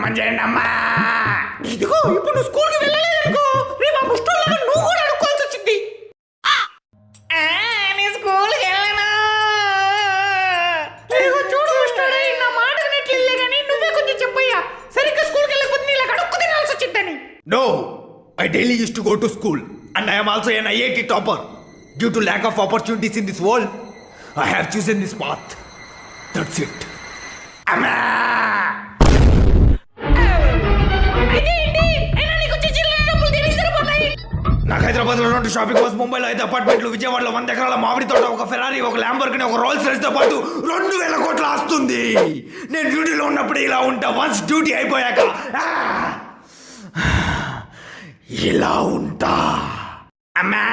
ధర్మం చేయండి అమ్మా. ఇదిగో ఇప్పుడు నువ్వు స్కూల్కి వెళ్ళలేదనుకో, రేపు ఆ ముష్టోళ్ళగా నువ్వు కూడా అడుక్కోవాల్సి వచ్చింది. నేను స్కూల్కి వెళ్ళను. ఇదిగో చూడు ముష్టోడే, నా మాట వినట్లేదులే కానీ నువ్వే కొంచెం చెప్పయ్యా, సరిగ్గా స్కూల్కి వెళ్ళకపోతే నీళ్ళ అడుక్కు తినాల్సి వచ్చిందని. No, I daily used to go to school and I am also an IIT topper. Due to lack of opportunities in this world, I have chosen this path. That's it. అమ్మా అదేంటి అయినా నీకు వచ్చే చిల్లర డబ్బులు దేనికి సరిపోతాయి? నాకు హైదరాబాద్ లో 2 షాపింగ్ మాల్స్, ముంబైలో 5 అపార్ట్మెంట్లు, విజయవాడలో 100 ఎకరాల మామిడి తోట, ఒక ఫెరారీ, ఒక ల్యాంబోర్గిని, ఒక రోల్స్ రాయ్స్ తో పాటు 2000 కోట్ల ఆస్తుంది. నేను డ్యూటీలో ఉన్నప్పుడు ఇలా ఉంటా, వన్స్ డ్యూటీ అయిపోయాక ఇలా ఉంటా. అమ్మా